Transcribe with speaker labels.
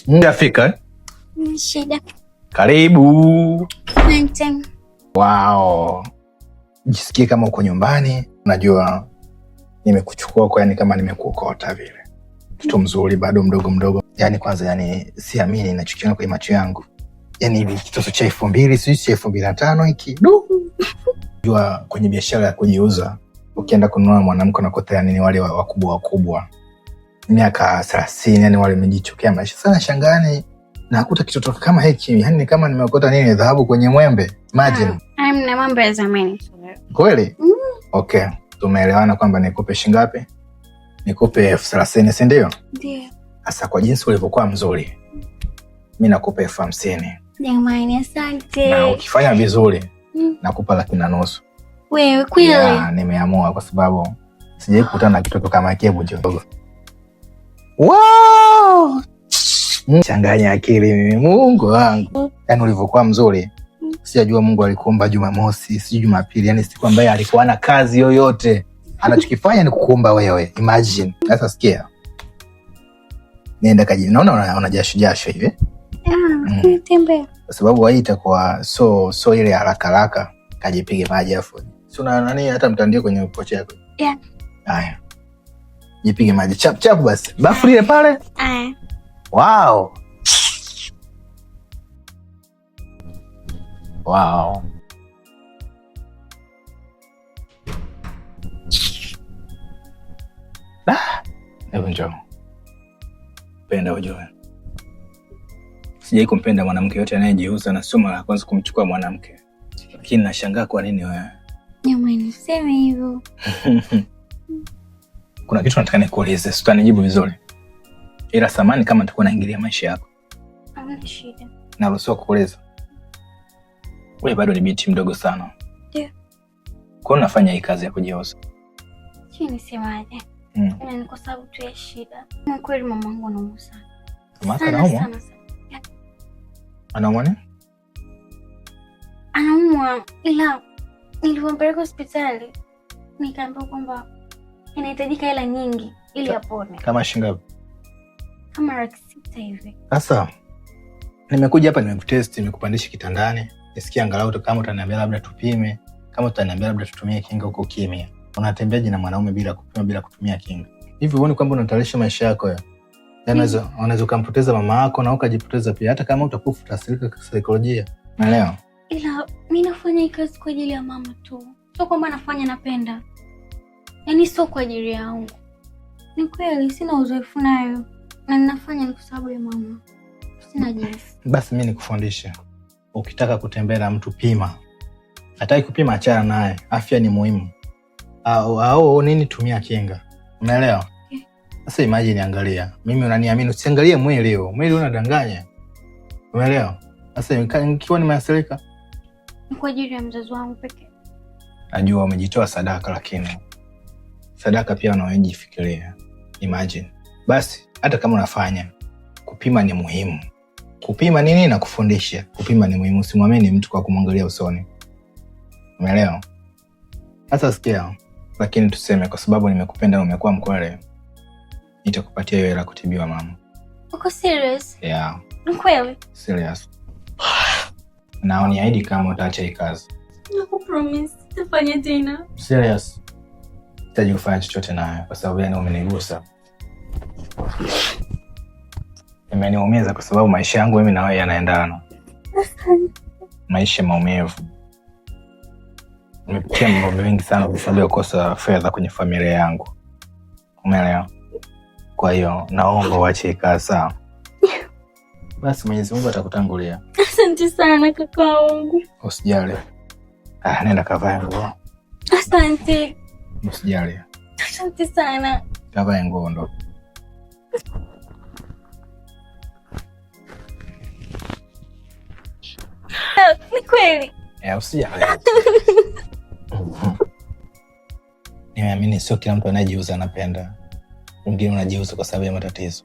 Speaker 1: Ndafika.
Speaker 2: Shida.
Speaker 1: Karibu.
Speaker 2: Asante.
Speaker 1: Wow. Jisikie kama uko nyumbani. Unajua nimekuchukua kwa kama nimekuokota vile. Mtoto mzuri bado mdogo. Yaani kwanza siamini ninachokiona kwa macho yangu. Yaani hivi kitoto cha 2000 sisi 2005 hiki. Unajua kwenye biashara ya kujiuza ukienda kununua mwanamke unakotea nini wale wakubwa. Miaka 30 yani wale wamejichokea maisha. Sana shangani na kukuta kitoto kama hiki. Yaani kama nimeokota nini dhahabu kwenye mwembe. Imagine.
Speaker 2: Na mambo ya zamani.
Speaker 1: Kweli? Okay. Tumeelewana kwamba nikupe shingapi? Nikupe 30,000, si ndio?
Speaker 2: Ndio.
Speaker 1: Sasa kwa jinsi ulivyokuwa mzuri, mimi nakupa 50,000.
Speaker 2: Jamani, asante.
Speaker 1: Na ukifanya vizuri, nakupa 1,500,000.
Speaker 2: Wewe kweli?
Speaker 1: Ya, nimeamua kwa sababu sijai kukutana na kitoto kama Kebu jogo. Wow! Changanya akili mimi, Mungu wangu. Yaani ulivyokuwa mzuri. Sijajua Mungu alikuumba Jumamosi, si Jumapili, yani siku ambaye alikuwa na kazi yoyote. Anachokifanya ni kukuumba wewe. Imagine. Sasa sikia. Nienda kaji. Naona una jasho hivi.
Speaker 2: Tembea.
Speaker 1: Kwa sababu hii itakuwa so ile haraka. Kajipige maji afu. Si una nani hata mtandio kwenye pochi yako.
Speaker 2: Yeah.
Speaker 1: Haya. Jipige maji chap basi. Bafu lile pale? Wow. Wow. Hebu njoo. Penda ujue. Sijai kumpenda mwanamke yote anayejiuza na sio mara ya kwanza kumchukua mwanamke. Lakini nashangaa kwa nini wewe.
Speaker 2: Jamani, sema hivyo.
Speaker 1: Kuna kitu nataka nikuulize, sitanijibu vizuri. Ila samani kama nitakuwa naingilia maisha yako.
Speaker 2: Hamna shida.
Speaker 1: Naruhusiwa kukuuliza. Wewe bado ni binti mdogo sana.
Speaker 2: Ndio.
Speaker 1: Kwa nini unafanya hii kazi ya kujiuza?
Speaker 2: Nisemaje? Ni kwa sababu tu ya shida. Kwa kweli mamangu anaumwa sana.
Speaker 1: Mama anaumwa? Anaumwa nini?
Speaker 2: Anaumwa, ila nilipompeleka hospitali nikaambiwa kwamba inahitajika hela nyingi ili apone.
Speaker 1: Kama shingapi?
Speaker 2: Kama 600 hivi.
Speaker 1: Sasa nimekuja hapa nimekutest, nimekupandisha kitandani. Nisikia angalau kama utaniambia labda tupime, kama utaniambia labda tutumie kinga huko kimya. Unatembeaje na mwanaume bila kupima, bila kutumia kinga? Hivi huoni kwamba unatarisha maisha yako ya? Yaani unaweza kumpoteza mama yako na ukajipoteza pia, hata kama utakufa utasirika kisaikolojia. Unaelewa?
Speaker 2: Ila mimi nafanya hii kazi kwa ajili ya mama tu. Sio kwamba nafanya napenda. Yaani sio kwa ajili yangu. Ni kweli sina uzoefu nayo. Na ninafanya ni kwa sababu ya mama. Sina jinsi. Basi
Speaker 1: mimi nikufundishe. Ukitaka kutembea na mtu pima. Hataki kupima achana naye. Afya ni muhimu. Au nini tumia kinga. Unaelewa? Sasa imagine angalia. Mimi unaniamini, usiangalie mwili huo. Mwili unadanganya. Umeelewa? Sasa nikiwa nimeathirika
Speaker 2: ni kwa ajili ya mzazi wangu pekee.
Speaker 1: Najua umejitoa sadaka, lakini sadaka pia unaojifikiria. Imagine. Basi hata kama unafanya, kupima ni muhimu. Kupima nini na kufundisha. Kupima ni muhimu. Usimwamini mtu kwa kumwangalia usoni. Umeelewa? Sasa sikia, lakini tuseme kwa sababu nimekupenda na umekuwa mkweli, nitakupatia hiyo hela kutibiwa mama.
Speaker 2: Uko serious?
Speaker 1: Yeah.
Speaker 2: Kweli?
Speaker 1: Serious. Na uniahidi kama utaacha hii kazi.
Speaker 2: Nakupromise sitafanya tena.
Speaker 1: Serious. Sitaji kufanya chochote nawe kwa sababu yani umenigusa. Imeniumiza kwa sababu maisha yangu mimi na wewe yanaendana. Maisha maumivu. Nimepitia mambo mengi sana kwa sababu ya kukosa fedha kwenye familia yangu. Umeelewa? Kwa hiyo naomba uache kazi sawa. Basi Mwenyezi Mungu atakutangulia.
Speaker 2: Asante sana kaka wangu.
Speaker 1: Usijali. Nenda kavae nguo.
Speaker 2: Asante.
Speaker 1: Usijali.
Speaker 2: Asante sana.
Speaker 1: Kavae nguo ndo.
Speaker 2: Ni kweli.
Speaker 1: Usijali. Nimeamini sio kila mtu anayejiuza anapenda. Mwingine unajiuza kwa sababu ya matatizo.